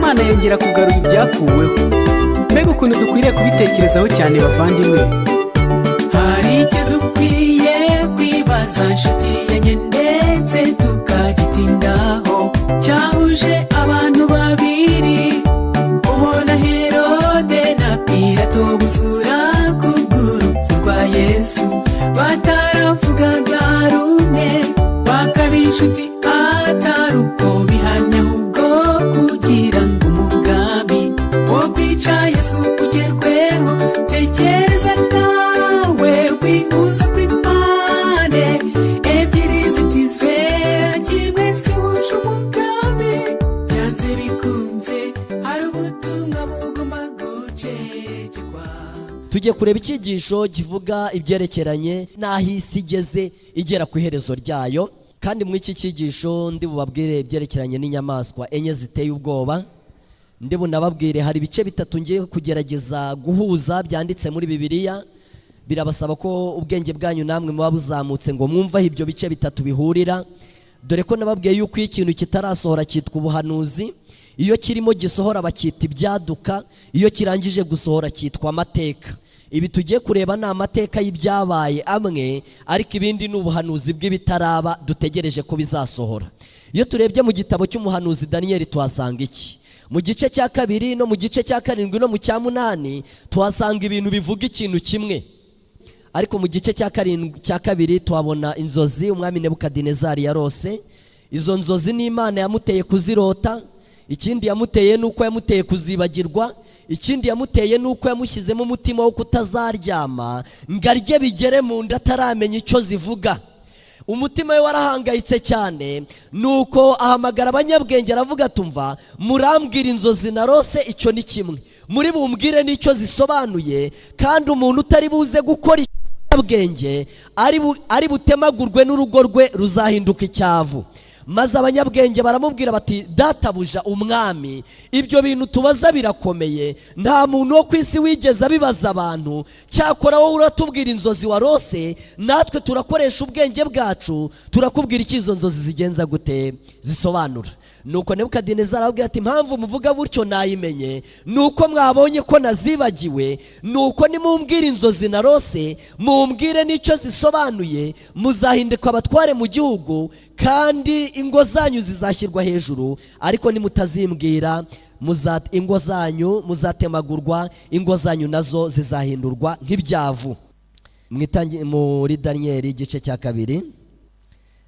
Imana yongera kugarura ibyakuweho. Mbega ukuntu dukwiriye kubitekerezaho cyane bavandimwe. Hari icyo dukwiye kwibaza nshuti yanjye ndetse tukagitindaho, cyahuje abantu babiri, ubona Herode na Pilato busura kubw'urupfu rwa Yesu, bataravugaga rumwe, bakaba inshuti ataruko bihamya, ubwo kugira ngo umugambi wo kwica Yesu ugerweho. Tekereza nawe wihuza kw'Imana ebyiri zitizera kimwe zihuje umugambi, byanze bikunze hari ubutumwa bugomba gucecekwa. Tugiye kureba icyigisho kivuga ibyerekeranye n'aho isi igeze igera ku iherezo ryayo, kandi muri iki cyigisho ndi bubabwire ibyerekeranye n'inyamaswa enye ziteye ubwoba. Ndi bunababwire hari ibice bitatu ngiye kugerageza guhuza byanditse muri Bibiliya. Birabasaba ko ubwenge bwanyu namwe muba buzamutse ngo mwumve aho ibyo bice bitatu bihurira, dore ko nababwiye yuko ikintu kitarasohora cyitwa ubuhanuzi, iyo kirimo gisohora bacyita ibyaduka, iyo kirangije gusohora cyitwa amateka. Ibi tugiye kureba ni amateka y'ibyabaye amwe, ariko ibindi ni ubuhanuzi bw'ibitaraba dutegereje ko bizasohora. Iyo turebye mu gitabo cy'umuhanuzi Daniyeli tuhasanga iki? Mu gice cya kabiri no mu gice cya karindwi no mu cya munani tuhasanga ibintu bivuga ikintu kimwe, ariko mu gice cya kabiri tuhabona inzozi umwami Nebukadinezari yarose. Izo nzozi ni Imana yamuteye kuzirota, ikindi yamuteye nuko yamuteye kuzibagirwa, ikindi yamuteye nuko yamushyizemo umutima wo kutazaryama ngo arye bigere mu nda ataramenya icyo zivuga. Umutima we warahangayitse cyane, nuko ahamagara abanyabwenge aravuga tumva murambwira inzozi narose icyo ni kimwe, muri bumbwire n'icyo zisobanuye, kandi umuntu utari buze gukora icyabwenge ari butemagurwe n'urugo rwe ruzahinduka icyavu. Maze abanyabwenge baramubwira bati databuja umwami, ibyo bintu tubaza birakomeye, nta muntu wo ku isi wigeze abibaza abantu, cyakora wowe uratubwira inzozi warose, natwe turakoresha ubwenge bwacu turakubwira icyo izo nzozi zigenza gute zisobanura. Nuko Nebukadinezari arabwira ati impamvu muvuga gutyo nayimenye, nuko mwabonye ko nazibagiwe, nuko nimumbwire inzozi narose mumbwire n'icyo zisobanuye, muzahinduka abatware mu gihugu, kandi ingo zanyu zizashyirwa hejuru, ariko nimutazimbwira ingo zanyu muzatemagurwa, ingo zanyu nazo zizahindurwa nk'ibyavu. Muri Daniyeli igice cya kabiri,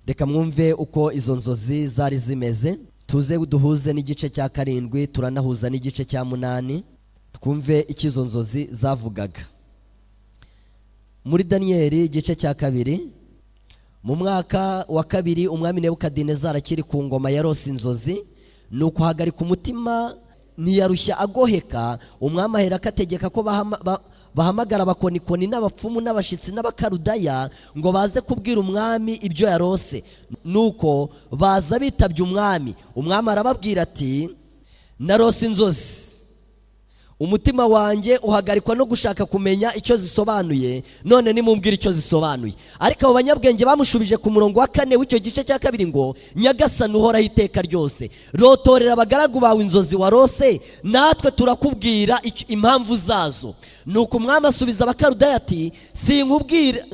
reka mwumve uko izo nzozi zari zimeze, tuze duhuze n'igice cya karindwi, turanahuza n'igice cya munani, twumve icyo izo nzozi zavugaga. Muri Daniyeli igice cya kabiri, mu mwaka wa kabiri umwami Nebukadinezari akiri ku ngoma yarose inzozi, nuko hagarika umutima ntiyarushya agoheka. Umwami ahera akategeka ko bahamagara abakonikoni n'abapfumu n'abashitsi n'abakarudaya ngo baze kubwira umwami ibyo yarose. Nuko baza bitabye umwami. Umwami arababwira ati narose inzozi, umutima wanjye uhagarikwa no gushaka kumenya icyo zisobanuye, none nimumbwire icyo zisobanuye. Ariko abo banyabwenge bamushubije ku murongo wa 4 w'icyo gice cya kabiri ngo nyagasani uhoraho iteka ryose, rotorera abagaragu bawe inzozi warose, natwe turakubwira impamvu zazo. Nuko umwami asubiza abakarudaya ati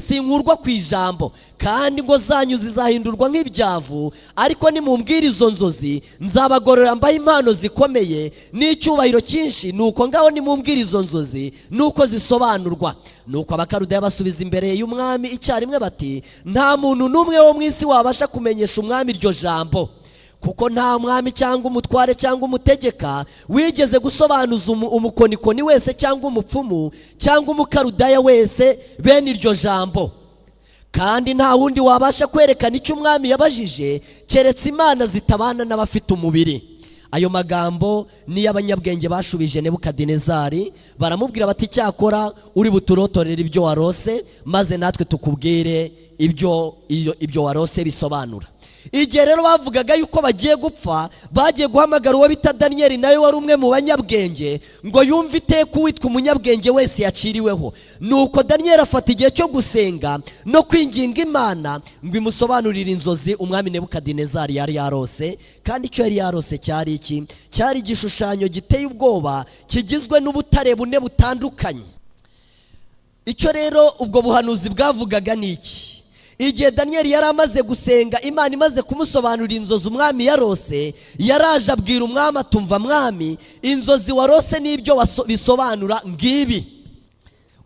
sinkurwa ku ijambo, kandi ngo zanyu zizahindurwa nk'ibyavu, ariko nimumbwire izo nzozi nzabagorora mbahe impano zikomeye n'icyubahiro cyinshi. Nuko ngaho nimumbwire izo nzozi nuko zisobanurwa. Nuko abakarudaya basubiza imbere y'umwami icyarimwe bati nta muntu n'umwe wo mu isi wabasha kumenyesha umwami iryo jambo, kuko nta mwami cyangwa umutware cyangwa umutegeka wigeze gusobanuza umukonikoni wese cyangwa umupfumu cyangwa umukarudaya wese bene iryo jambo, kandi nta wundi wabasha kwerekana icyo umwami yabajije keretse imana zitabana n'abafite umubiri. Ayo magambo ni abanyabwenge bashubije Nebukadinezari, baramubwira bati cyakora uri buturotorera ibyo warose, maze natwe tukubwire ibyo warose bisobanura. igihe rero bavugaga yuko bagiye gupfa, bagiye guhamagara uwo bita Daniyeli, nawe wari umwe mu banyabwenge, ngo yumve iteka uwitwa umunyabwenge wese yaciriweho. Nuko Daniyeli afata igihe cyo gusenga no kwinginga Imana ngo imusobanurire inzozi umwami Nebukadinezari yari yarose. Kandi icyo yari yarose cyari iki? Cyari igishushanyo giteye ubwoba kigizwe n'ubutare bune butandukanye. Icyo rero ubwo buhanuzi bwavugaga ni iki? Igihe Daniyeli yari amaze gusenga, Imana imaze kumusobanurira inzozi umwami yarose, yaraje abwira umwami atumva mwami, inzozi warose n'ibyo bisobanura ngibi.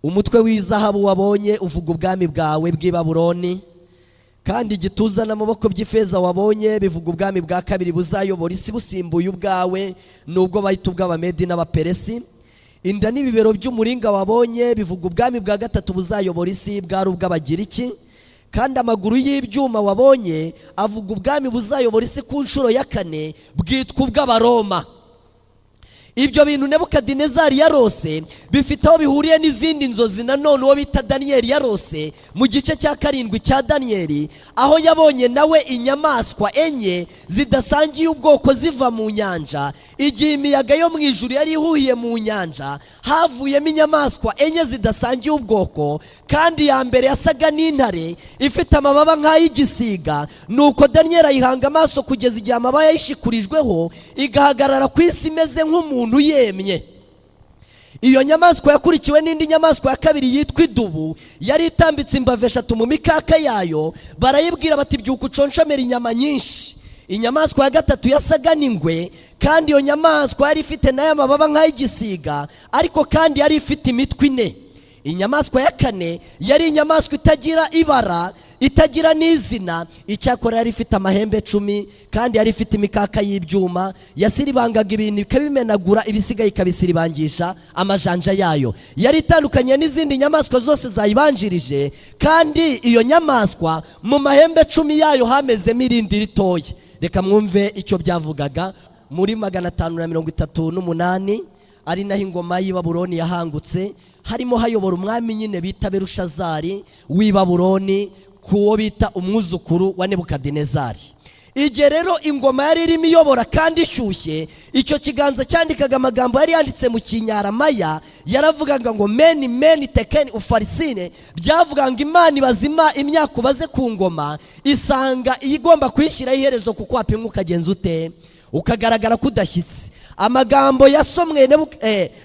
Umutwe w'izahabu wabonye uvuga ubwami bwawe bw'i Babuloni, kandi igituza n'amaboko by'ifeza wabonye bivuga ubwami bwa kabiri buzayobora isi busimbuye ubwawe, nubwo bahita ubw'Abamedi n'Abaperesi. Inda n'ibibero by'umuringa wabonye bivuga ubwami bwa gatatu buzayobora isi, bwari ubw'Abagiriki. Kandi amaguru y'ibyuma wabonye avuga ubwami buzayobora isi ku nshuro ya kane, bwitwa ubw'Abaroma. Ibyo bintu Nebukadinezari yarose bifite aho bihuriye n'izindi nzozi nanone uwo bita Daniyeli yarose mu gice cya 7 cya Daniyeli, aho yabonye nawe inyamaswa enye zidasangiye ubwoko ziva mu nyanja. Igihe imiyaga yo mu ijuru yari ihuhiye mu nyanja, havuyemo inyamaswa enye zidasangiye ubwoko, kandi ya mbere yasaga n'intare ifite amababa nk'ay'igisiga. Nuko Daniyeli ayihanga amaso kugeza igihe amababa yayishikurijweho, igahagarara ku isi imeze nk'umuntu yemye. Iyo nyamaswa yakurikiwe n'indi nyamaswa ya kabiri yitwa idubu, yari itambitse imbavu 3 mu mikaka yayo. Barayibwira bati byuka uconshomera inyama nyinshi. Inyamaswa ya gatatu yasaga n'ingwe, kandi iyo nyamaswa yari ifite nayo amababa nk'ay'igisiga, ariko kandi yari ifite imitwe 4. Inyamaswa ya kane yari inyamaswa itagira ibara, itagira n'izina, icyakora yari ifite amahembe 10, kandi yari ifite imikaka y'ibyuma, yasiribangaga ibintu ikabimenagura, ibisigaye ikabisiribangisha amajanja yayo. Yari itandukanye n'izindi nyamaswa zose zayibanjirije, kandi iyo nyamaswa mu mahembe 10 yayo hamezemo irindi ritoya. Reka mwumve icyo byavugaga. Muri 538 ari naho ingoma y'i Babuloni yahangutse, harimo hayobora umwami nyine bita Berushazari w'i Babuloni, kuwo bita umwuzukuru wa Nebukadinezari. Igihe rero ingoma yari irimo iyobora kandi ishyushye, icyo kiganza cyandikaga amagambo yari yanditse mu kinyaramaya, yaravugaga ngo meni tekeni ufarisine, byavuga ngo Imana ibazima imyaka ubaze ku ngoma, isanga igomba kwishyiraho iherezo, kuko wapimwa ukagenza ute, ukagaragara kudashyitse. Amagambo yasomwe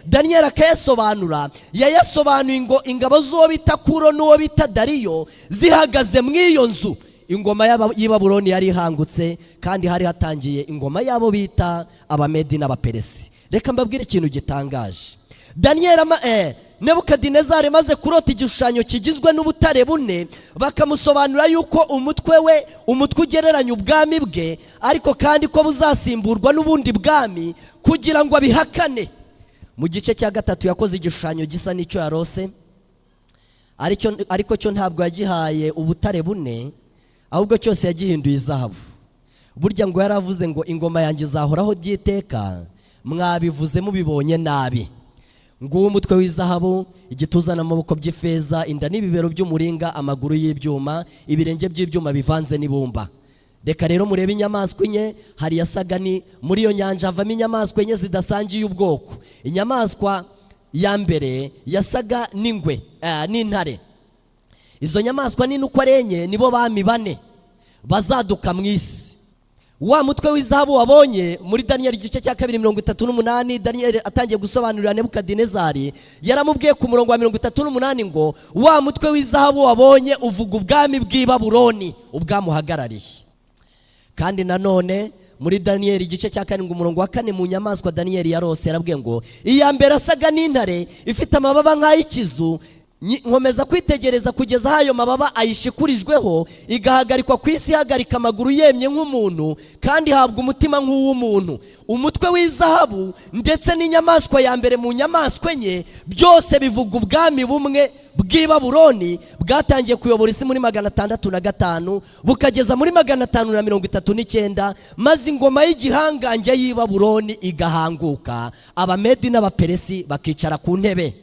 Daniyeli akayasobanura, yayasobanuye ngo ingabo z'uwo bita Kuro n'uwo bita Dariyo zihagaze mu iyo nzu. Ingoma y'i Babuloni yari ihangutse, kandi hari hatangiye ingoma yabo bita Abamedi n'Abaperesi. Reka mbabwire ikintu gitangaje. Nebukadinezari maze kurota igishushanyo kigizwe n'ubutare bune, bakamusobanura yuko umutwe ugereranya ubwami bwe, ariko kandi ko buzasimburwa n'ubundi bwami kugira ngo abihakane. Mu gice cya 3 yakoze igishushanyo gisa n'icyo yarose, ariko cyo ntabwo yagihaye ubutare bune, ahubwo cyose yagihinduye izahabu. Burya ngo yaravuze ngo ingoma yanjye izahoraho byiteka, mwabivuze mubibonye nabi. Nguwo umutwe w'izahabu, igituza n'amaboko by'ifeza, inda n'ibibero by'umuringa, amaguru y'ibyuma, ibirenge by'ibyuma bivanze n'ibumba. Reka rero murebe inyamaswa enye. Hari yasaga ni muri iyo nyanja havamo inyamaswa enye zidasangiye ubwoko. Inyamaswa ya mbere yasaga n'ingwe n'intare. Izo nyamaswa nini uko ari enye nibo bami 4 bazaduka mu isi. Wa mutwe w'izahabu wabonye muri Daniyeli igice cya 2:38, Daniyeli atangiye gusobanurira Nebukadinezari, yaramubwiye ku murongo wa 38 ngo wa mutwe w'izahabu wabonye uvuga ubwami bw'i Babuloni ubwamuhagarariye. Kandi nanone muri Daniyeli igice cya 7 umurongo wa 4 mu nyamaswa Daniyeli yarose, yarabwiye ngo iya mbere asaga n'intare ifite amababa nk'ay'ikizu, nkomeza kwitegereza kugeza hayo mababa ayishikurijweho, igahagarikwa ku isi, ihagarika amaguru yemye nk'umuntu, kandi habwa umutima nk'uw'umuntu. Umutwe w'izahabu ndetse n'inyamaswa ya mbere mu nyamaswa enye byose bivuga ubwami bumwe bw'i Babuloni, bwatangiye kuyobora isi muri 605 bukageza muri 539, maze ingoma y'igihangange y'i Babuloni igahanguka, Abamedi n'Abaperesi bakicara ku ntebe.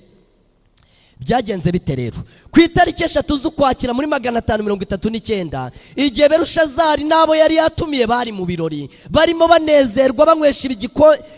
byagenze bite rero? Ku itariki 3 z'Ukwakira muri 539, igihe Berushazari n'abo yari yatumiye bari mu birori, barimo banezerwa banywesha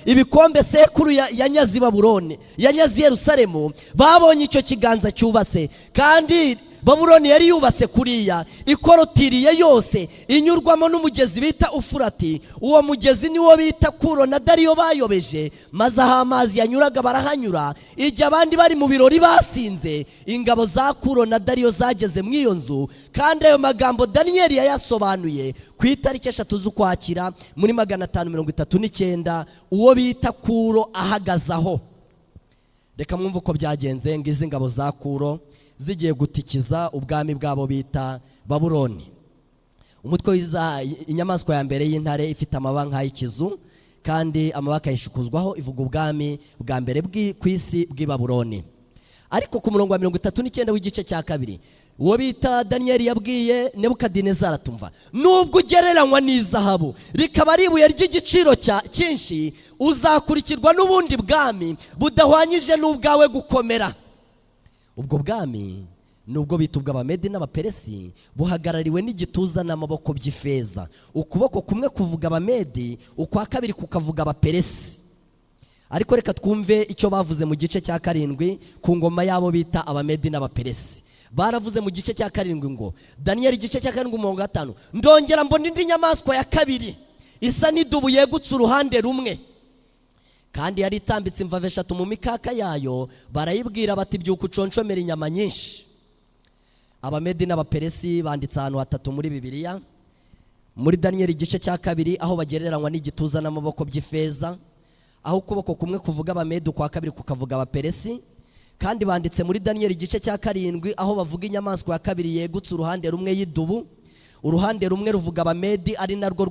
ibikombe sekuru yanyazi Babuloni, yanyazi Yerusalemu, babonye icyo kiganza cyubatse. Kandi Babuloni yari yubatse kuriya, ikorotiriye yose, inyurwamo n'umugezi bita Ufurati. Uwo mugezi niwo bita Kuro na Dariyo bayobeje, maze aho amazi yanyuraga barahanyura. Igihe abandi bari mu birori basinze, ingabo za Kuro na Dariyo zageze mu iyo nzu, kandi ayo magambo Daniyeli yayasobanuye ku itariki 3 z'Ukwakira muri 539, uwo bita Kuro ahagazaho. Reka mwumve uko byagenze. Ngizi ingabo za Kuro zigiye gutikiza ubwami bwabo bita Babuloni. Umutwe w'iza inyamaswa ya mbere y'intare ifite amabanga y'ikizu, kandi amabaka yishikuzwaho, ivuga ubwami bwa mbere ku isi bw'i Babuloni. Ariko ku murongo wa 39 w'igice cya 2, uwo bita Daniyeli yabwiye Nebukadinezari atumva, nubwo ugereranywa n'izahabu rikaba ari ibuye ry'igiciro cyinshi, uzakurikirwa n'ubundi bwami budahwanyije n'ubwawe gukomera. Ubwo bwami nubwo bita ubw'Abamedi n'Abaperesi, buhagarariwe n'igituza n'amaboko by'ifeza. Ukuboko kumwe kuvuga Abamedi, ukwa kabiri kukavuga Abaperesi. Ariko reka twumve icyo bavuze mu gice cya 7 ku ngoma yabo bita Abamedi n'Abaperesi. Baravuze mu gice cya 7 ngo, Daniyeli igice cya 7 umurongo wa 5, ndongera mbona indi nyamaswa ya kabiri isa n'idubu yegutse uruhande rumwe, kandi yari itambitse imvave 3 mu mikaka yayo. Barayibwira bati, byuka uconshomera inyama nyinshi. Abamedi n'Abaperesi banditse ahantu 3 muri Bibiliya. Muri Daniyeli igice cya 2 aho bagereranywa n'igituza n'amaboko by'ifeza, aho ukuboko kumwe kuvuga Abamedi, kwa kabiri kukavuga Abaperesi. Kandi banditse muri Daniyeli igice cya 7 aho bavuga inyamaswa ya kabiri yegutse uruhande rumwe y'idubu. Uruhande rumwe ruvuga Abamedi ari narwo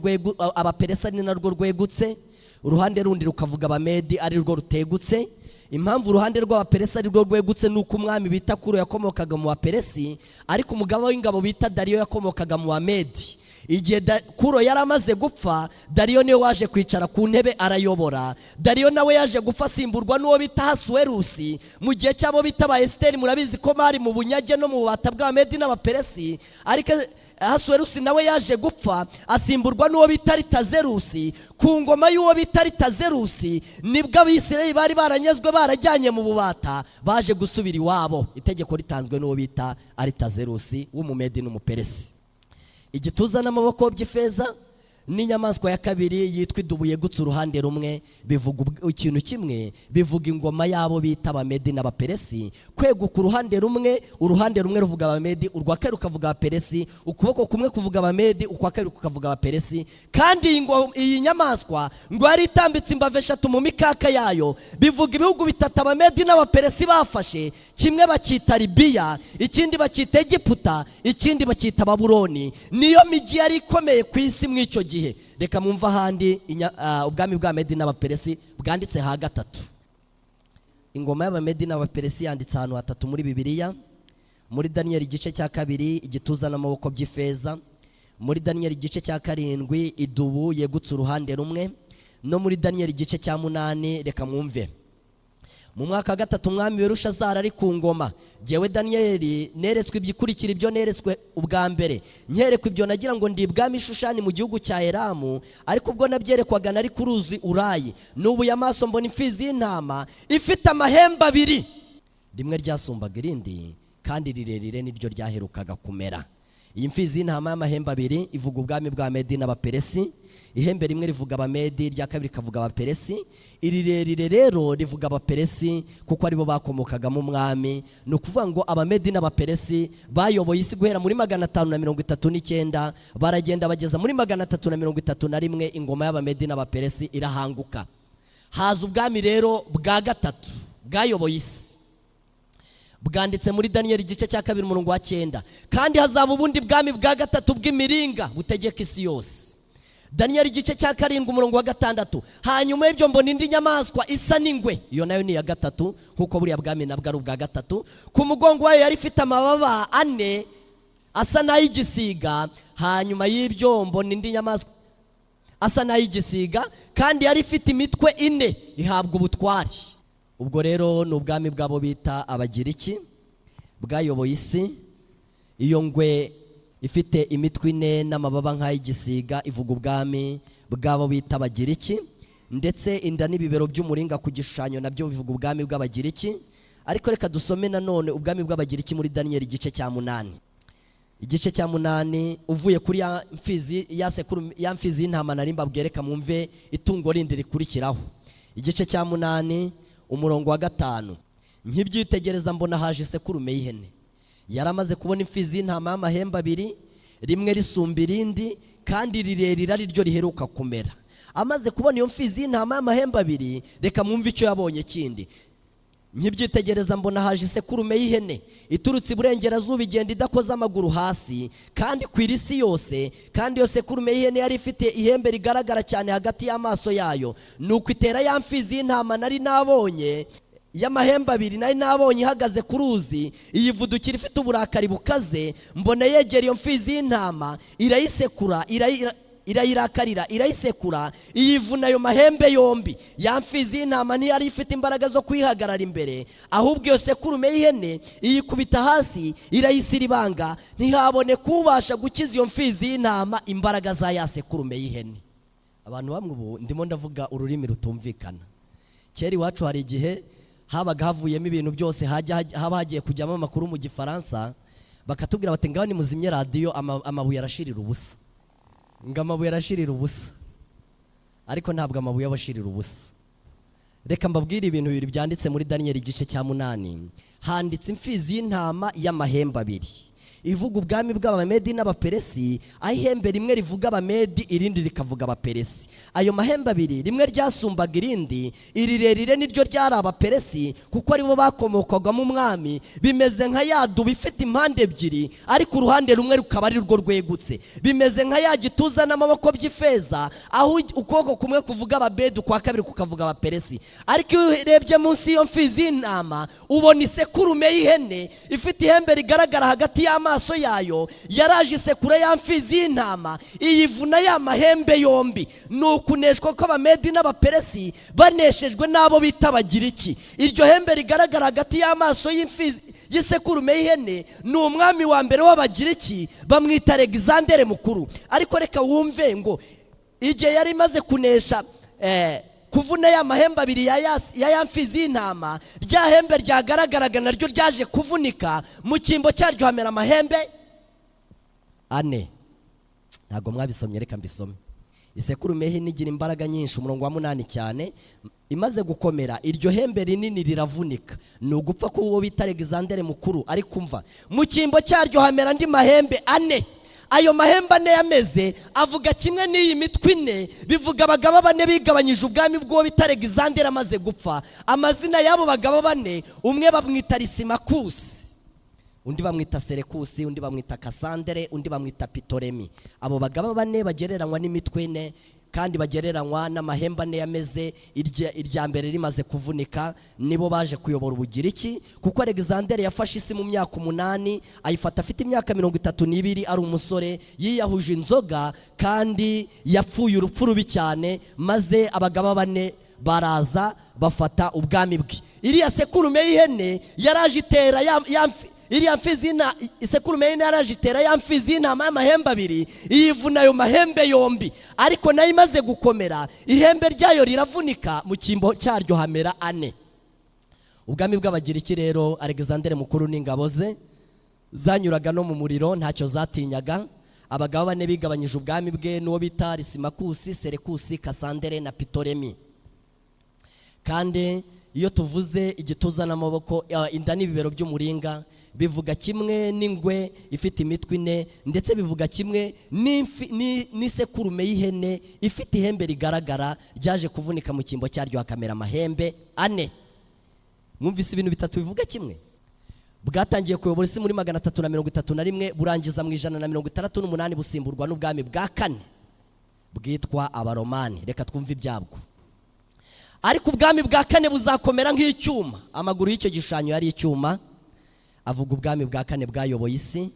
Abaperesi ari narwo rwegutse, uruhande rundi rukavuga Abamedi ari rwo rutegutse. Impamvu uruhande rw'Abaperesi ari rwo rwegutse nuko umwami bita Kuro yakomokaga mu Baperesi, ariko umugaba w'ingabo bita Dariyo yakomokaga mu Bamedi. Igihe Kuro yari amaze gupfa, Dariyo niwe waje kwicara ku ntebe arayobora. Dariyo nawe yaje gupfa asimburwa n'uwo bita Hasuwerusi. Mu gihe cyabo bita ba Esiteri, murabizi ko bari mu bunyage no mu bubata bw'Abamedi n'Abaperesi, ariko Hasuwerusi nawe yaje gupfa asimburwa n'uwo bita Aritazerusi. Ku ngoma y'uwo bita Aritazerusi nibwo Abisirayeli bari baranyezwe barajyanye mu bubata, baje gusubira iwabo. Itegeko ritanzwe n'uwo bita Aritazerusi w'Umumedi n'Umuperesi. Igituza n'amaboko by'ifeza n'inyamaswa ya kabiri yitwa idubu yegutse uruhande rumwe, bivuga ikintu kimwe, bivuga ingoma yabo bita Abamedi n'Abaperesi. Kweguka uruhande rumwe ruvuga Abamedi, urwa kabiri rukavuga Abaperesi. Ukuboko kumwe kuvuga Abamedi, ukwa kabiri kukavuga Abaperesi. Kandi iyi nyamaswa ngo yari itambitse imbave 3 mu mikaka yayo, bivuga ibihugu 3 Abamedi n'Abaperesi bafashe. Kimwe bakita Libiya, ikindi bakita Egiputa, ikindi bakita Babuloni. Niyo migi yari ikomeye ku isi mu icyo gihe. Reka mwumva ahandi ubwami bw'Abamedi n'Abaperesi bwanditse ha 3. Ingoma y'Abamedi n'Abaperesi yanditse ahantu 3 muri Bibiliya. Muri Daniyeli igice cya 2 igituza n'amaboko by'ifeza, muri Daniyeli igice cya 7 idubu yegutse uruhande rumwe, no muri Daniyeli igice cya 8. Reka mwumve. Mu mwaka wa 3 umwami Berushazari ari ku ngoma, jewe Daniyeli neretswe ibyikurikira ibyo neretswe ubwa mbere. Nkerekwe ibyo nagira ngo ndi ibwami Shushani mu gihugu cya Elamu, ariko ubwo nabyerekwaga nari ku ruzi Urayi. Nubu y'amaso mbona imfizi y'intama ifite amahembe 2, rimwe ryasumbaga irindi, kandi rirerire niryo ryaherukaga kumera. Iyi mfizi y'intama y'amahembe 2 ivuga ubwami bw'Abamedi n'Abaperesi. Ihembe rimwe rivuga Abamedi, rya kabiri kavuga Abaperesi. Irirerire rero rivuga Abaperesi kuko aribo bakomokagamo umwami. No kuvuga ngo Abamedi n'Abaperesi bayoboye isi guhera muri 539, baragenda bageza muri 331. Ingoma y'Abamedi n'Abaperesi irahanguka. Haza ubwami rero bwa 3 bwayoboye isi, bwanditse muri Daniyeli igice cya 2 umurongo wa 9. Kandi hazaba ubundi bwami bwa 3 bw'imiringa butegeka isi yose. Daniyeli igice cya 7 umurongo wa 6. Hanyuma y'ibyo mbona indi nyamaswa isa n'ingwe, iyo nayo ni ya 3 nkuko buriya bwami nabwo ari ubwa 3. Ku mugongo wayo yari ifite amababa 4 asa n'ay'igisiga. Hanyuma y'ibyo mbona indi nyamaswa asa n'ay'igisiga, kandi yari ifite imitwe 4 ihabwa ubutwari. Ubwo rero ni ubwami bwabo bita Abagiriki. bwayoboye isi. Iyo ngwe ifite imitwe ine n'amababa nk'ay'igisiga ivuga ubwami bw'abo bita abagiriki, ndetse inda n'ibibero by'umuringa ku gishushanyo nabyo bivuga ubwami bw'abagiriki. Ariko reka dusome nanone ubwami bw'abagiriki muri Daniyeli igice cya 8. Igice cya 8 uvuye kuri ya mfizi y'intama nari mbabwereka mwumve itungo rindi rikurikiraho. Igice cya 8 umurongo wa 5. Nkibyitegereza mbona haje isekurume y'ihene. Yaramaze kubona imfizi y'intama y'amahembe 2, rimwe risumba irindi kandi rirerire ari ryo riheruka kumera. Amaze kubona iyo mfizi y'intama y'amahembe 2, reka mwumve icyo yabonye kindi. Nkibyitegereza mbona haje isekurume y'ihene iturutse iburengerazuba igenda idakoze amaguru hasi kandi kwira isi yose, kandi iyo sekurume y'ihene yari ifite ihembe rigaragara cyane hagati y'amaso yayo. Nuko itera ya mfizi y'intama nari nabonye y'amahembe 2 nari nabonye ihagaze ku ruzi, iyivudukira ifite uburakari bukaze. Mbona yegera iyo mfizi y'intama irayisekura, irayirakarira, irayisekura, iyivuna ayo mahembe yombi. Ya mfizi y'intama ntiyari ifite imbaraga zo kwihagarara imbere, ahubwo iyo sekurume y'ihene iyikubita hasi irayisira ibanga, ntihabone kubasha gukiza iyo mfizi y'intama imbaraga za ya sekurume y'ihene. Abantu bamwe ubu ndimo ndavuga ururimi rutumvikana. Kera iwacu hari igihe habaga havuyemo ibintu byose haba hagiye kujyamo amakuru mu gifaransa, bakatubwira bati ngaho ni muzimye radio amabuye arashirira ubusa. Ngo amabuye arashirira ubusa, ariko ntabwo amabuye abashirira ubusa. Reka mbabwire ibintu bibiri byanditse muri Daniyeli igice cya 8. Handitse imfizi y'intama y'amahembe 2 ivuga ubwami bw'abamedi n'abaperesi, aho ihembe rimwe rivuga abamedi irindi rikavuga abaperesi. Ayo mahembe 2 rimwe ryasumbaga irindi, irirerire niryo ryari abaperesi kuko aribo bakomokwaga mu mwami, bimeze nka yaduba ifite impande 2 ariko uruhande rumwe rukaba ari rwo rwegutse, bimeze nka ya gituza n'amaboko by'ifeza, aho ukuboko kumwe kuvuga ababedi kwa kabiri kukavuga abaperesi. Ariko iyo urebye munsi y'iyo mfizi y'intama ubona isekurume y'ihene ifite ihembe rigaragara hagati y'amaso yayo. Yaraje isekura ya mfizi y'intama iyivuna ya mahembe yombi. Nukuneshwa ko abamedi n'abaperesi baneshejwe n'abo bita abagiriki. Iryo hembe rigaragara hagati y'amaso y'imfizi y'isekurume y'ihene ni umwami wa mbere w'abagiriki, bamwita Alexandre mukuru. Ariko reka wumve ngo igihe yari imaze kunesha kuvuna ya mahembe 2 ya ya mfizi y'intama, rya hembe ryagaragaraga naryo ryaje kuvunika, mu kimbo cyaryo hamera amahembe 4. Ntago mwabisomye, reka mbisome. Isekurume y'ihene igira imbaraga nyinshi, umurongo wa 8 cyane. Imaze gukomera iryo hembe rinini riravunika, ni ugupfa ko uwo bita Alexandre mukuru. Ariko umva, mu kimbo cyaryo hamera andi mahembe 4. Ayo mahembe 4 yameze avuga kimwe n'iyi mitwe 4, bivuga abagabo 4 bigabanyije ubwami bw'uwo bita Alexandre amaze gupfa. Amazina y'abo bagabo 4, umwe bamwita Lisimakusi, undi bamwita Selekusi, undi bamwita Kasandere, undi bamwita Pitoremi. Abo bagabo 4 bagereranywa n'imitwe 4 kandi bagereranywa n'amahembe 4 yameze irya mbere rimaze kuvunika. Nibo baje kuyobora ubugiriki, kuko Alexandre yafashe isi mu myaka 8, ayifata afite imyaka 32 ari umusore. Yiyahuje inzoga kandi yapfuye urupfu rubi cyane, maze abagabo 4 baraza bafata ubwami bwe. Iriya sekurume y'ihene yaraje itera iriya mfizi isekurume y'ihene yaraje itera ya mfizi y'intama y'amahembe 2 iyivuna ayo mahembe yombi. Ariko nayo imaze gukomera ihembe ryayo riravunika, mu kimbo cyaryo hamera 4. Ubwami bw'abagiriki rero Alexandre mukuru n'ingabo ze zanyuraga no mu muriro, ntacyo zatinyaga. Abagabo 4 bigabanyije ubwami bwe, n'uwo bita Lisimakusi, Selekusi, Kasandere na Pitoremi. Kandi iyo tuvuze igituza n'amaboko, inda n'ibibero by'umuringa, bivuga kimwe n'ingwe ifite imitwe 4, ndetse bivuga kimwe n'isekurume y'ihene ifite ihembe rigaragara ryaje kuvunika mu kimbo cyaryo hakamera amahembe 4. Mwumvise ibintu bitatu bivuga kimwe. Bwatangiye kuyobora isi muri 331, burangiza mu 168 busimburwa n'ubwami bwa 4 bwitwa Abaromani. Reka twumve ibyabwo. Ariko ubwami bwa 4 buzakomera nk'icyuma. Amaguru y'icyo gishushanyo yari icyuma. Avuga ubwami bwa 4 bwayoboye isi,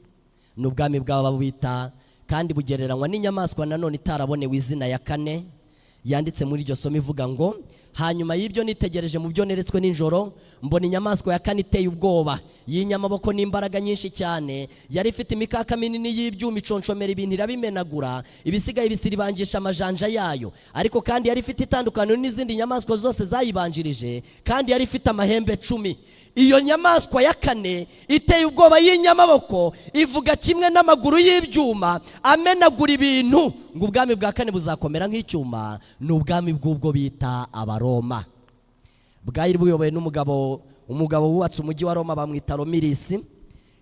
n'ubwami bw'abo bita kandi bugereranywa n'inyamaswa nanone itarabonewe izina ya 4. yanditse muri iryo somo ivuga ngo hanyuma y'ibyo nitegereje mu byo neretswe nijoro mbona inyamaswa ya kane iteye ubwoba y'inyamaboko n'imbaraga nyinshi cyane yari ifite imikaka minini y'ibyuma iconshomera ibintu irabimenagura ibisigaye bisiribangisha amajanja yayo ariko kandi yari ifite itandukaniro n'izindi nyamaswa zose zayibanjirije kandi yari ifite amahembe 10. Iyo nyamaswa ya kane iteye ubwoba y'inyamaboko ivuga kimwe n'amaguru y'ibyuma amenagura ibintu ngo ubwami bwa kane buzakomera nk'icyuma n'ubwami bw'ubwo bita abaroma. Bwari buyobowe n'umugabo wubatse umujyi wa Roma bamwita Romirisi,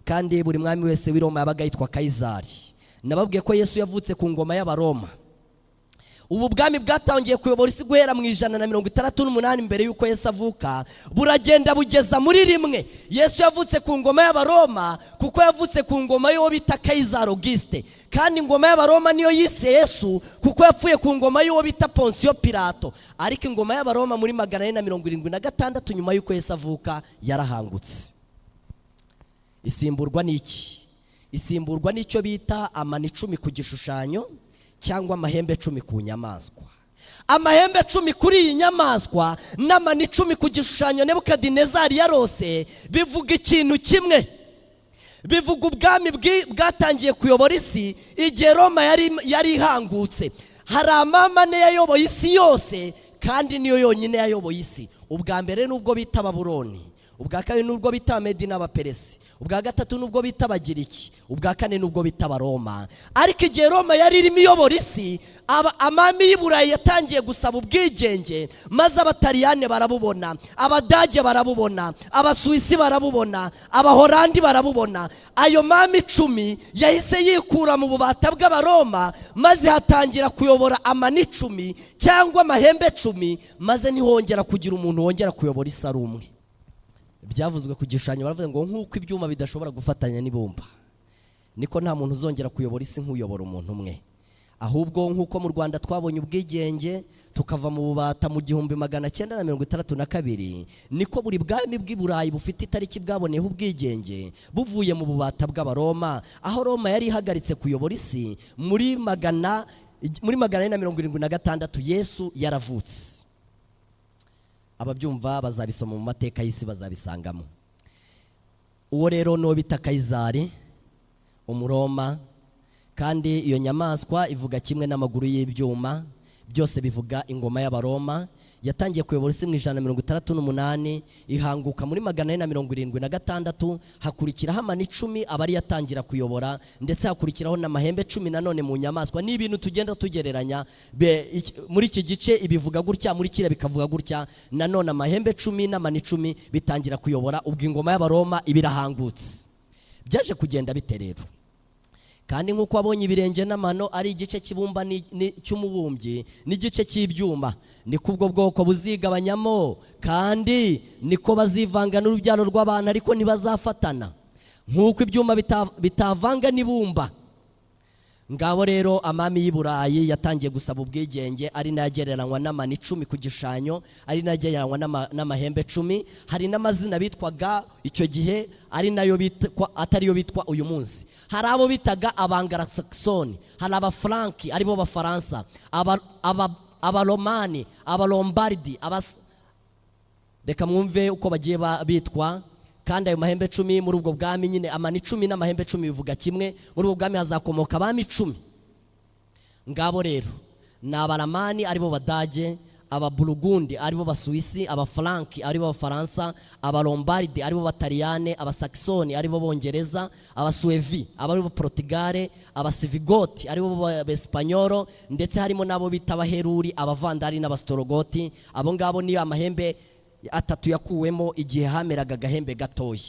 kandi buri mwami wese w'i Roma yabaga yitwa Kayizari. Nababwiye ko Yesu yavutse ku ngoma y'abaroma. Ubu bwami bwatangiye kuyobora isi guhera mu 168 mbere yuko Yesu avuka, buragenda bugeza muri rimwe. Yesu yavutse ku ngoma y'abaroma kuko yavutse ku ngoma y'uwo bita Kayizari Auguste, kandi ingoma y'abaroma niyo yise Yesu kuko yapfuye ku ngoma y'uwo bita Pontiyo Pilato. Ariko ingoma y'abaroma muri 476 nyuma yuko Yesu avuka yarahangutse. Isimburwa n'iki? Isimburwa n'icyo bita amani 10 ku gishushanyo cyangwa amahembe 10 ku nyamaswa. Amahembe 10 kuri iyi nyamaswa n'amani 10 ku gishushanyo Nebukadinezari yarose bivuga ikintu kimwe. Bivuga ubwami bwatangiye kuyobora isi igihe Roma yari ihangutse. Hari amamane yayoboye isi yose kandi niyo yonyine yayoboye isi. Ubwa mbere nubwo bita Babuloni, ubwa kabiri nubwo bita Medi n'Abaperesi, ubwa gatatu nubwo bita Abagiriki, ubwa kane nubwo bita Abaroma. Ariko igihe Roma yari irimo iyobora isi, amami y'Iburayi yatangiye gusaba ubwigenge, maze Abataliyane barabubona, Abadage barabubona, Abasuwisi barabubona, Abahorandi barabubona. Ayo mami 10 yahise yikura mu bubata bw'Abaroma, maze hatangira kuyobora amani 10 cyangwa amahembe 10, maze ntihongera kugira umuntu wongera kuyobora isi ari umwe. Byavuzwe ku gishushanyo baravuze ngo nk'uko ibyuma bidashobora gufatanya n'ibumba, niko nta muntu uzongera kuyobora isi nk'uyobora umuntu umwe. Ahubwo nk'uko mu Rwanda twabonye ubwigenge tukava mu bubata mu 1962, niko buri bwami bw'i Burayi bufite itariki bwaboneyeho ubwigenge buvuye mu bubata bw'Abaroma, aho Roma yari ihagaritse kuyobora isi muri 476 Yesu yaravutse. Ababyumva bazabisoma mu mateka y'isi bazabisangamo. Uwo rero no bita Kayizari umuroma, kandi iyo nyamaswa ivuga kimwe n'amaguru y'ibyuma, byose bivuga ingoma y'Abaroma. Yatangiye kuyobora isi mu 168, ihanguka muri 476, hakurikiraho amani 10 abari yatangira kuyobora, ndetse hakurikiraho n'amahembe 10 nanone mu nyamaswa. Ni ibintu tugenda tugereranya, muri iki gice ibivuga gutya, muri kire bikavuga gutya. Nanone amahembe 10 n'amani 10 bitangira kuyobora, ubwo ingoma y'Abaroma ibirahangutse. Byaje kugenda bite rero? Kandi nk'uko abonye ibirenge n'amano ari igice kibumba cy'umubumbyi n'igice cy'ibyuma, niko ubwo bwoko buzigabanyamo, kandi niko bazivanga n'urubyaro rw'abantu ariko ntibazafatana, nk'uko ibyuma bitavanga n'ibumba. Ngabo rero amami y'Iburayi yatangiye gusaba ubwigenge, ari nagereranywa n'amani 10 ku gishushanyo, ari nagereranywa n'amahembe 10. Hari n'amazina bitwaga icyo gihe ari nayo bitwa atari yo bitwa uyu munsi. Hari abo bitaga Abangara-Saxoni, hari Abafranki aribo Bafaransa, Abalomani, Abalombardi, reka mwumve uko bagiye bitwa. Kandi ayo mahembe 10 muri ubwo bwami nyine amani 10 n'amahembe 10 bivuga kimwe. Muri ubwo bwami hazakomoka abami 10. Ngabo rero ni Abaramani aribo Badage, Ababurugundi aribo Basuwisi, Abafranki aribo Abafaransa, Abalombardi aribo Bataliyane, Abasaxoni aribo Bongereza, Abasuevi aribo Portugale, Abasivigoti aribo Bespanyolo, ndetse harimo nabo bita Abaheruri, Abavandari n'Abastorogoti. Abo ngabo niyo amahembe 3 yakuwemo igihe hameraga agahembe gatoya.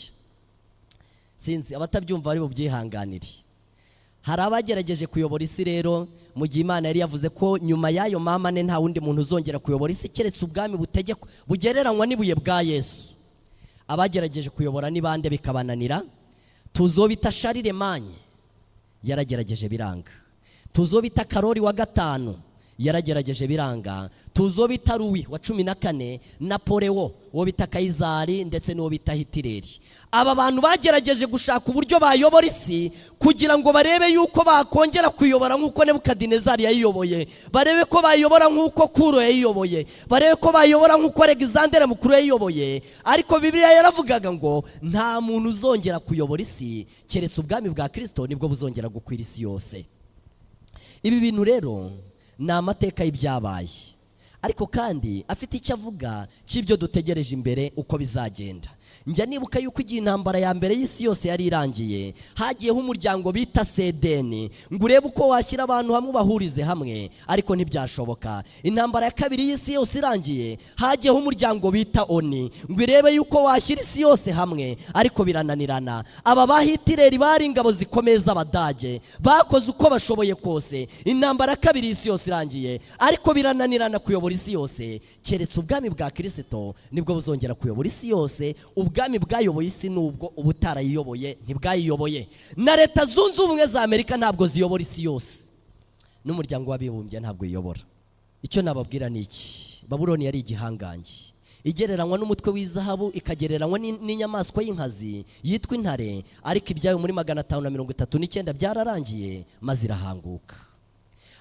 Sinzi abatabyumva ari bo byihanganire. Hari abagerageje kuyobora isi rero mu gihe Imana yari yavuze ko nyuma y'ayo mamane nta wundi muntu uzongera kuyobora isi keretse ubwami bugereranywa n'ibuye bwa Yesu. Abagerageje kuyobora ni bande bikabananira? Tuzobita Charlemagne yaragerageje biranga. Tuzobita Karoli wa 5 yaragerageje biranga. tuzi uwo bita Ruwi wa 14, Napoleon uwo bita Kayizari, ndetse n'uwo bita Hitireri. Aba bantu bagerageje gushaka uburyo bayobora isi kugira ngo barebe yuko bakongera kuyobora nk'uko Nebukadinezari yayiyoboye, barebe ko bayobora nk'uko Kuro yayiyoboye, barebe ko bayobora nk'uko Alexander mukuru yayiyoboye. Ariko Bibiliya yaravugaga ngo nta muntu uzongera kuyobora isi keretse ubwami bwa Kristo nibwo buzongera gukwira isi yose. Ibi bintu rero ni amateka y'ibyabaye, ariko kandi afite icyo avuga cy'ibyo dutegereje imbere uko bizagenda. Njya nibuka yuko igihe intambara ya mbere y'isi yose yari irangiye, hagiyeho umuryango bita Sedeni ngo urebe uko washyira abantu hamwe bahurize hamwe, ariko ntibyashoboka. Intambara ya kabiri y'isi yose irangiye, hagiyeho umuryango bita Oni ngo irebe yuko washyira isi yose hamwe, ariko birananirana. Aba ba Hitireri bari ingabo zikomeye z'Abadage, bakoze uko bashoboye kose. Intambara ya kabiri y'isi yose irangiye, ariko birananirana kuyobora isi yose, keretse ubwami bwa Kristo nibwo buzongera kuyobora isi yose. Ubwami bwayoboye isi nubwo ubutarayiyoboye ntibwayiyoboye. Na Leta Zunze Ubumwe za Amerika ntabwo ziyobora isi yose, n'umuryango w'abibumbye ntabwo yiyobora. Icyo nababwira ni iki: Babuloni yari igihangange, igereranywa n'umutwe w'izahabu, ikagereranywa n'inyamaswa y'inkazi yitwa intare, ariko ibyayo muri 539 byararangiye maze irahanguka.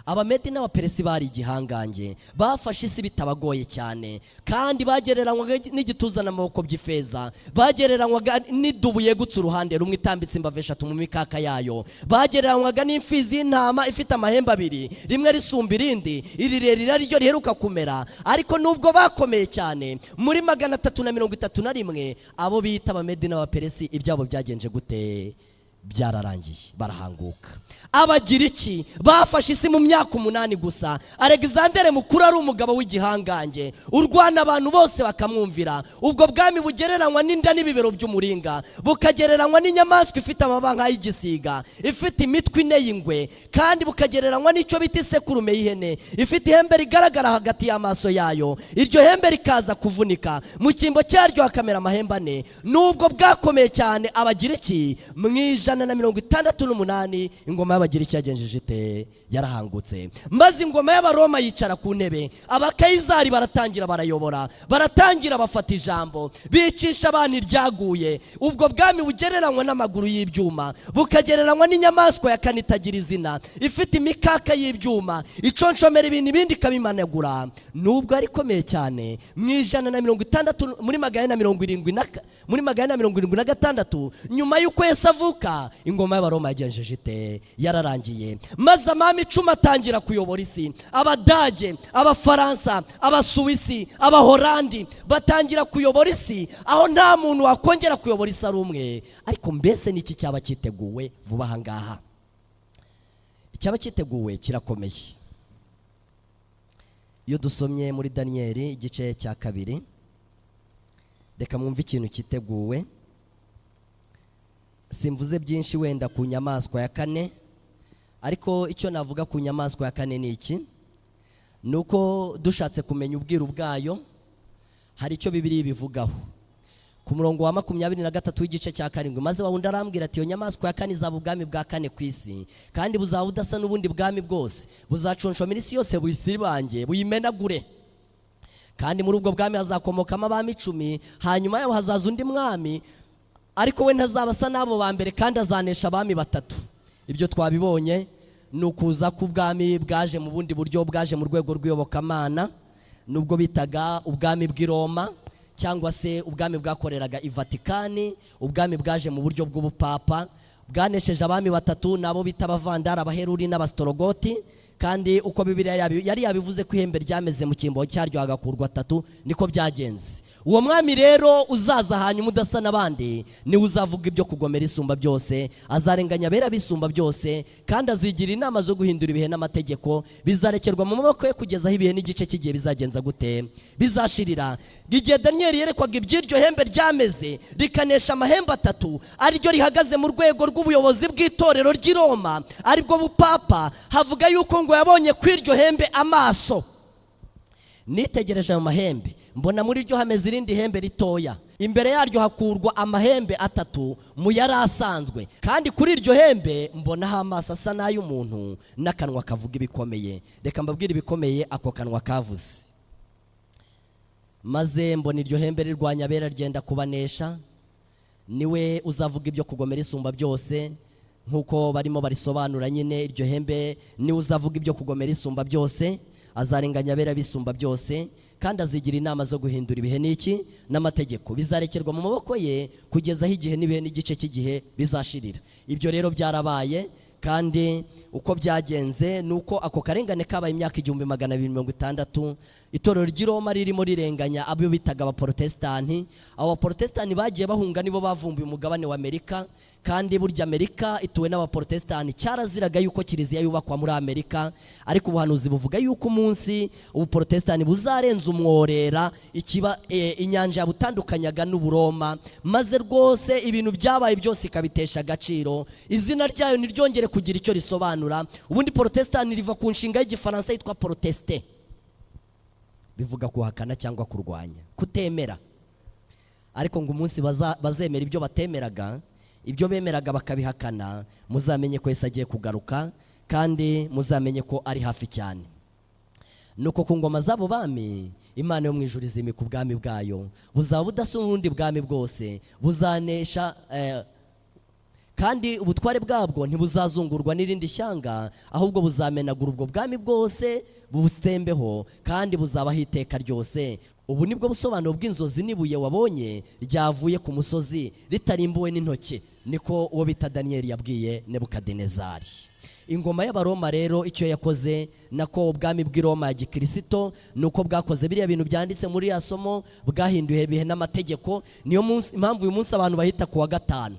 Abamedi n'abaperesi bari igihangange, bafashe isi bitabagoye cyane, kandi bagereranywaga n'igituza n'amaboko by'ifeza, bagereranywaga n'idubu yegutse uruhande rumwe itambitse imbavu 3 mu mikaka yayo, bagereranywaga n'imfizi y'intama ifite amahembe 2, rimwe risumba irindi, irirerire ari ryo riheruka kumera. Ariko nubwo bakomeye cyane, muri 331 abo bita abamedi n'abaperesi ibyabo byagenje gute? Byararangiye, barahanguka. Abagiriki bafashe isi mu myaka 8 gusa. Alexander mukuru ari umugabo w'igihangange, urwana abantu bose bakamwumvira. Ubwo bwami bugereranywa n'inda n'ibibero by'umuringa, bukagereranywa n'inyamaswa ifite amabanga y'igisiga, ifite imitwe 4 y'ingwe, kandi bukagereranywa n'icyo bita isekurume y'ihene, ifite ihembe rigaragara hagati y'amaso yayo. Iryo hembe rikaza kuvunika, mu cyimbo cyaryo hakamera amahembe 4. Nubwo bwakomeye cyane, Abagiriki mwijana na 68 ingoma y'Abagiriki yagenjeje ite? Yarahangutse. Maze ingoma y'Abaroma yicara ku ntebe, Abakayizari baratangira barayobora, baratangira bafata ijambo, bicisha abantu iryaguye. Ubwo bwami bugereranywa n'amaguru y'ibyuma, bukagereranywa n'inyamaswa ya kane itagira izina, ifite imikaka y'ibyuma, iconshomera ibindi kabimanagura. Nubwo ari komeye cyane, mwijana na 60 muri 476 nyuma y'uko Yesu avuka, ingoma y'Abaroma yagenjeje ite? Yararangiye. Maze amami 10 atangira kuyobora isi. Abadage, Abafaransa, Abasuwisi, Abahorandi batangira kuyobora isi, aho nta muntu wakongera kuyobora isi ari umwe. Ariko mbese niki cyaba cyiteguwe vuba aha ngaha? Icyaba cyiteguwe kirakomeye. Iyo dusomye muri Danieli igice cya 2, reka mwumve ikintu cyiteguwe. Simvuze byinshi wenda ku nyamaswa ya 4, ariko icyo navuga ku nyamaswa ya 4 ni iki: nuko dushatse kumenya ubwiru bwayo, hari icyo Bibiliya bivugaho. Ku murongo wa 23 w'igice cya 7, maze wawundi arambwira ati iyo nyamaswa ya 4 izaba ubwami bwa 4 ku isi, kandi buzaba budasa n'ubundi bwami bwose, buzaconshomera isi yose buyisiribange buyimenagure. Kandi muri ubwo bwami hazakomokamo abami 10, hanyuma yaho hazaza undi mwami, ariko we ntazabasa n'abo ba mbere, kandi azanesha abami 3. Ibyo twabibonye nukuza ku bwami bwaje mu bundi buryo, bwaje mu rwego rw'iyobokamana, nubwo bitaga ubwami bw'i Roma, cyangwa se ubwami bwakoreraga i Vatikani. Ubwami bwaje mu buryo bw'ubupapa, bwanesheje abami 3 nabo bita abavandara, abaheruri n'abastorogoti. Kandi uko Bibiliya yari yabivuze ko ihembe ryameze mu cyimbo cyaryo hagakurwa 3, niko byagenze. Uwo mwami rero uzaza hanyuma udasa n'abandi, ni uzavuga ibyo kugomera isumba byose, azarenganya bera bisumba byose, kandi azigira inama zo guhindura ibihe n'amategeko. Bizarekerwa mu maboko ye kugeza aho ibihe n'igice cy'igihe bizagenza gute? Bizashirira. Igihe Danieli yerekwaga iby'iryo hembe ryameze rikanesha amahembe 3, ariryo rihagaze mu rwego rw'ubuyobozi bw'itorero ry'i Roma, aribwo bupapa, havuga yuko ngo yabonye kw'iryo hembe amaso. Nitegereje mu mahembe, mbona muri ryo hameze irindi hembe ritoya, imbere yaryo hakurwa amahembe atatu mu yari asanzwe, kandi kuri iryo hembe mbonaho amaso asa n'ay'umuntu n'akanwa kavuga ibikomeye. Reka mbabwire ibikomeye ako kanwa kavuze. Maze mbona iryo hembe rirwanya abera ryenda kubanesha, niwe uzavuga ibyo kugomera isumba byose, nkuko barimo barisobanura nyine. Iryo hembe niwe uzavuga ibyo kugomera isumba byose, azarenganya abera bisumba byose, kandi azigira inama zo guhindura ibihe n'iki n'amategeko. Bizarekerwa mu maboko ye kugeza aho igihe n'ibihe n'igice cy'igihe bizashirira. Ibyo rero byarabaye, kandi uko byagenze nuko ako karengane kabaye imyaka 1260. Itorero ry'i Roma ririmo rirenganya abo bitaga abaporotesitanti. Abo baporotesitanti bagiye bahunga nibo bavumbuye umugabane wa Amerika, kandi burya Amerika ituwe n'abaporotesitanti. Cyaraziraga yuko kiliziya yubakwa muri Amerika, ariko ubuhanuzi buvuga yuko umunsi ubuporotesitanti buzarenza umworera ikiba inyanja yabutandukanyaga n'Uburoma, maze rwose ibintu byabaye byose ikabitesha agaciro, izina ryayo ntiryongere kugira icyo risobanura. Ubundi porotesitanti riva ku nshinga y'igifaransa yitwa protester, bivuga kuhakana cyangwa kurwanya, kutemera. Ariko ngo umunsi bazemera ibyo batemeraga, ibyo bemeraga bakabihakana, muzamenye ko Yesu agiye kugaruka, kandi muzamenye ko ari hafi cyane. Nuko ku ngoma z'abo bami Imana yo mu ijuru izimika ubwami bwayo, buzaba budasumba ubundi bwami bwose, buzanesha kandi ubutware bwabwo ntibuzazungurwa n'irindi shyanga, ahubwo buzamenagura ubwo bwami bwose busembeho, kandi buzabaho iteka ryose. Ubu nibwo busobanuro bw'inzozi n'ibuye wabonye ryavuye ku musozi ritarimbuwe n'intoki, niko uwo bita Daniyeli yabwiye Nebukadinezari. Ingoma y'Abaroma rero icyo yakoze, nako ubwami bw'i Roma ya Gikristo, nuko bwakoze biriya bintu byanditse muri ya somo, bwahinduye ibihe n'amategeko. Niyo impamvu uyu munsi abantu bahita ku wa gatanu,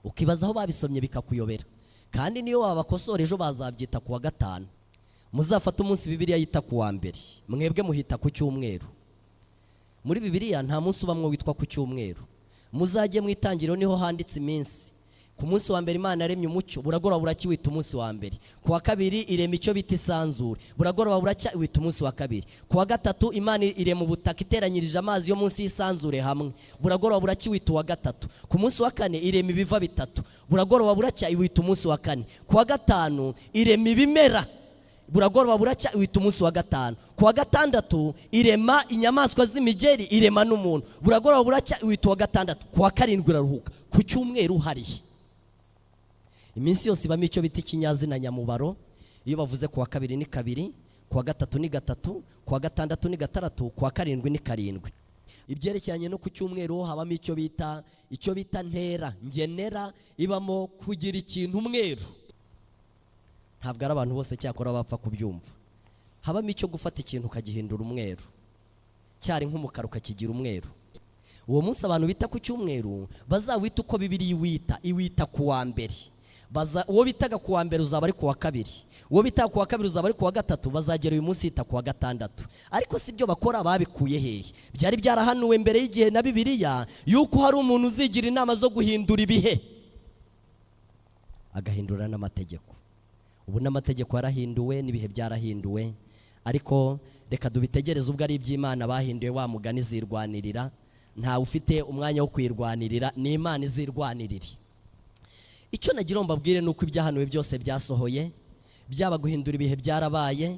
ukibaza aho babisomye bikakuyobera, kandi niyo wabakosora ejo bazabyita ku wa gatanu. Muzafata umunsi Bibiliya yita ku wa mbere, mwebwe muhita ku cyumweru. Muri Bibiliya nta munsi ubamwe witwa ku cyumweru. Muzajye mu Itangiriro niho handitse iminsi. Ku munsi wa mbere Imana yaremye umucyo, buragoroba burakiwita umunsi wa mbere. Ku wa kabiri irema icyo bita isanzure, buragoroba burakiwita umunsi wa kabiri. Ku wa gatatu Imana irema ubutaka iteranyirije amazi yo munsi y'isanzure hamwe, buragoroba burakiwita uwa gatatu. Ku munsi wa kane irema ibiva bitatu, buragoroba burakiwita umunsi wa kane. Ku wa gatanu irema ibimera, buragoroba burakiwita umunsi wa gatanu. Ku wa gatandatu irema inyamaswa z'imigeri, irema n'umuntu, buragoroba burakiwita uwa gatandatu. Ku wa karindwi iraruhuka. Ku cyumweru hariho. Iminsi yose ibamo icyo bita ikinyazina nyamubaro. Iyo bavuze ku wa kabiri ni kabiri, ku wa gatatu ni gatatu, ku wa gatandatu ni gatandatu, ku wa karindwi ni karindwi. Ibyerekeranye no ku cyumweru habamo icyo bita ntera ngenera, ibamo kugira ikintu umweru. Ntabwo ari abantu bose cyakora bapfa kubyumva. Habamo icyo gufata ikintu ukagihindura umweru, cyari nk'umukara ukakigira umweru. Uwo munsi abantu bita ku cyumweru bazawita uko Bibiliya iwita ku wa mbere. Uwo bitaga ku wa mbere uzaba ari ku wa kabiri, uwo bitaga ku wa kabiri uzaba ari ku wa gatatu, bazagera uyu munsi yita ku wa gatandatu. Ariko si byo bakora, babikuye hehe? Byari byarahanuwe mbere y'igihe na Bibiliya yuko hari umuntu uzigira inama zo guhindura ibihe, agahindura n'amategeko. Ubu n'amategeko yarahinduwe n'ibihe byarahinduwe, ariko reka dubitegereze ubwo ari iby'Imana bahinduye. Wa mugani zirwanirira, ntawe ufite umwanya wo kwirwanirira, ni Imana izirwanirira. Icyo nagira ngo mbabwire nuko ibyahanuwe byose byasohoye, byaba guhindura ibihe byarabaye.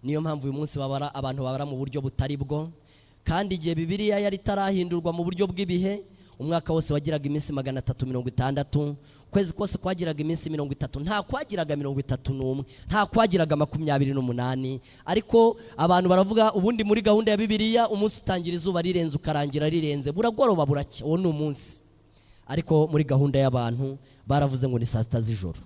Niyo mpamvu uyu munsi abantu babara mu buryo butari bwo, kandi igihe Bibiliya yari itarahindurwa mu buryo bw'ibihe, umwaka wose wagiraga iminsi 360, kwezi kose kwagiraga iminsi 30, nta kwagiraga 31, nta kwagiraga 28. Ariko abantu baravuga ubundi muri gahunda ya Bibiliya umunsi utangira izuba rirenze ukarangira rirenze, buragoroba buracya, uwo ni umunsi. Ariko muri gahunda y'abantu baravuze ngo ni saa 6 z'ijoro.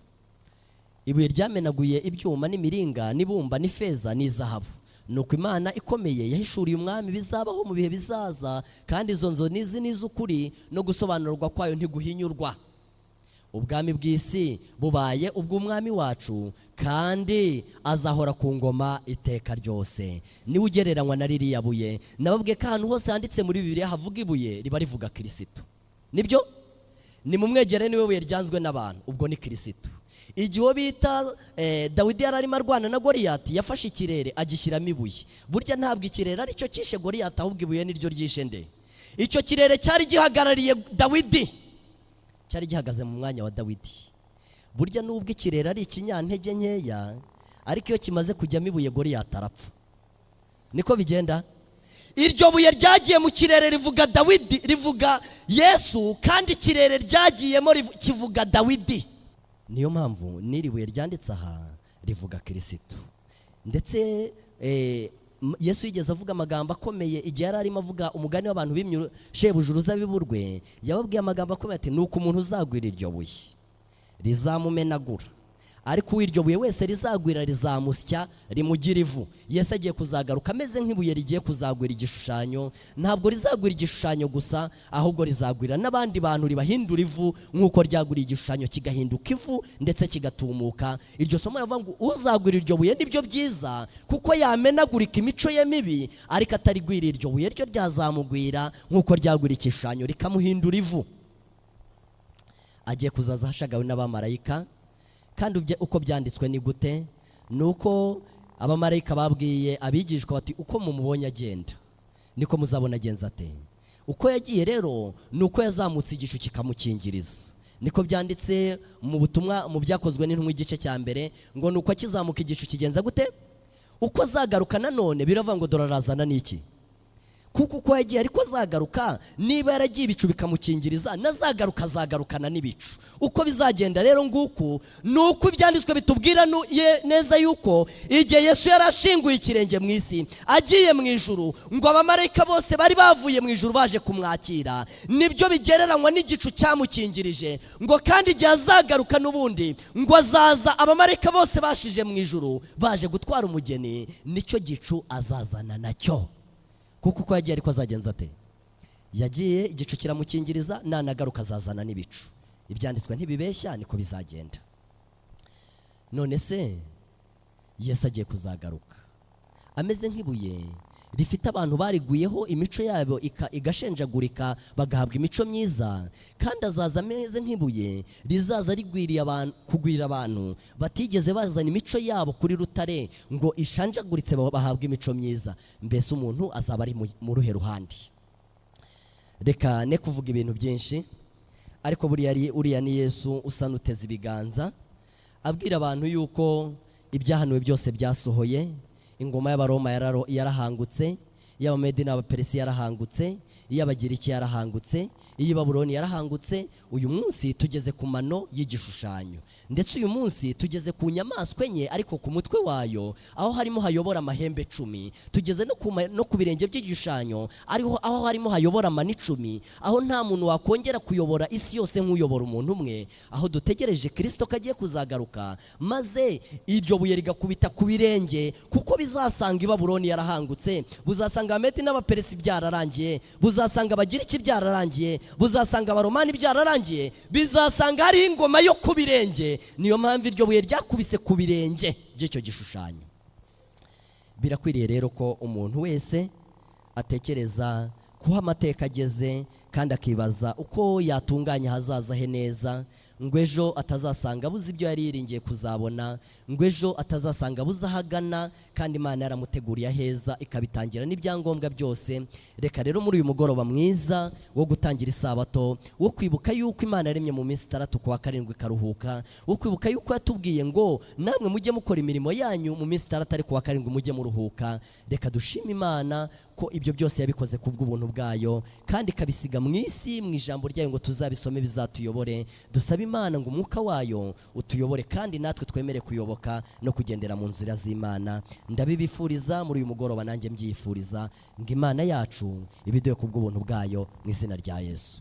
Ibuye ryamenaguye ibyuma n'imiringa n'ibumba n'ifeza n'izahabu. Nuko Imana ikomeye yahishuriye umwami bizabaho mu bihe bizaza, kandi izo nzo nizi n'iz'ukuri, no gusobanurwa kwayo ntiguhinyurwa. Ubwami bw'isi bubaye ubw'umwami wacu, kandi azahora ku ngoma iteka ryose. Niwe ugereranywa na ririya buye. Nababwiye ko ahantu hose handitse muri Bibiliya havuga ibuye riba rivuga Kristo. Nibyo? Ni mu mwegere niwe buye ryanzwe n'abantu, ubwo ni Kristo. Igihe uwo bita Dawidi yararimo arwana na Goliyati, yafashe ikirere agishyiramo ibuye. Burya ntabwo ikirere aricyo cyishe Goliyati, ahubwo ibuye niryo ryishe nde? icyo kirere cyari gihagarariye Dawidi, cyari gihagaze mu mwanya wa Dawidi. Burya nubwo ikirere ari ikinyantege nkeya, ariko iyo kimaze kujyamo ibuye Goliyati arapfa. Niko bigenda. Iryo buye ryagiye mu kirere rivuga Dawidi, rivuga Yesu, kandi ikirere ryagiyemo kivuga Dawidi. Niyo mpamvu n'iri buye ryanditse aha rivuga Kristo. Ndetse Yesu yigeze avuga amagambo akomeye igihe yari arimo avuga umugani w'abantu bimye shebuja uruzabibu rwe. Yababwiye amagambo akomeye ati, nuko umuntu uzagwira iryo buye rizamumenagura, ariko uw'iryo buye wese rizagwira rizamusya rimugira ivu. Yesu agiye kuzagaruka ameze nk'ibuye rigiye kuzagwira igishushanyo. Ntabwo rizagwira igishushanyo gusa, ahubwo rizagwira n'abandi bantu ribahindura ivu, nk'uko ryagwiriye igishushanyo kigahinduka ivu ndetse kigatumuka. Iryo somo rivuga ngo uzagwira iryo buye nibyo byiza, kuko yamenagurika imico ye mibi, ariko atarigwira iryo buye ryo ryazamugwira nk'uko ryagwiriye igishushanyo rikamuhindura ivu. Agiye kuzaza hashagawe n'abamarayika, kandi uko byanditswe ni gute? Nuko abamarayika babwiye abigishwa bati, uko mumubonye agenda niko muzabona agenza ate. Uko yagiye rero nuko yazamutse igicu kikamukingiriza. Niko byanditse mu butumwa mu byakozwe n'intumwa igice cya mbere, ngo nuko akizamuka igicu kigenza gute? Uko azagaruka nanone biravuga ngo dore arazana n'iki? Kuko uko yagiye ariko azagaruka, niba yaragiye ibicu bikamukingiriza, nazagaruka azagarukana n'ibicu. Uko bizagenda rero nguku nuko ibyanditswe bitubwira neza yuko igihe Yesu yarashinguye ikirenge mu isi agiye mu ijuru, ngo abamarayika bose bari bavuye mu ijuru baje kumwakira. Nibyo bigereranywa n'igicu cyamukingirije, ngo kandi igihe azagaruka n'ubundi ngo azaza abamarayika bose bashije mu ijuru baje gutwara umugeni, nicyo gicu azazana nacyo. Kuko uko yagiye ariko azagenza ate? Yagiye igicu kiramukingiriza, nanagaruka azazana n'ibicu. Ibyanditswe ntibibeshya, niko bizagenda. None se Yesu agiye kuzagaruka ameze nk'ibuye rifite abantu bariguyeho imico yabo igashenjagurika, bagahabwa imico myiza. Kandi azaza ameze nk'ibuye rizaza rigwiriye abantu, kugwira abantu batigeze bazana imico yabo kuri rutare ngo ishanjaguritse bahabwa imico myiza. Mbese umuntu azaba ari mu ruhe ruhande? Reka ne kuvuga ibintu byinshi, ariko uriya ni Yesu usa n'uteze ibiganza abwira abantu yuko ibyahanuwe byose byasohoye. Ingoma y'Abaroma yarahangutse, iy'Abamedi n'Abaperesi yarahangutse, iy'Abagiriki yarahangutse, iy'Ibabuloni yarahangutse. Uyu munsi tugeze ku mano y'igishushanyo, ndetse uyu munsi tugeze ku nyamaswa enye ariko ku mutwe wayo aho harimo hayobora amahembe 10. Tugeze no ku birenge by'igishushanyo aho harimo hayobora amani 10, aho nta muntu wakongera kuyobora isi yose nk'uyobora umuntu umwe, aho dutegereje Kristo kagiye kuzagaruka maze iryo buye rigakubita ku birenge. Kuko bizasanga Ibabuloni yarahangutse, buzasanga Abamedi n'Abaperesi byararangiye, buzasanga Abagiriki byararangiye, buzasanga Abaromani byararangiye, bizasanga hari ingoma yo ku birenge. Niyo mpamvu iryo buye ryakubise ku birenge by'icyo gishushanyo. Birakwiriye rero ko umuntu wese atekereza kuho amateka ageze, kandi akibaza uko yatunganya hazaza he neza, ngo ejo atazasanga abuze ibyo yari yiringiye kuzabona, ngo ejo atazasanga abuze ahagana, kandi Imana yaramuteguriye aheza ikabitangira n'ibyangombwa byose. Reka rero muri uyu mugoroba mwiza wo gutangira isabato, wo kwibuka yuko Imana yaremye mu minsi 6 kuwa 7 ikaruhuka, wo kwibuka yuko yatubwiye ngo namwe mujye mukora imirimo yanyu mu minsi 6 ariko kuwa 7 mujye muruhuka. Reka dushime Imana ko ibyo byose yabikoze kubw'ubuntu bwayo, kandi kabisiga mu isi mu ijambo ryayo ngo tuzabisome bizatuyobore. Dusaba Imana ngo umwuka wayo utuyobore, kandi natwe twemere kuyoboka no kugendera mu nzira z'Imana. Ndabibifuriza muri uyu mugoroba, nanjye mbyifuriza ngo Imana yacu ibiduhe kubw'ubuntu bwayo mu izina rya Yesu.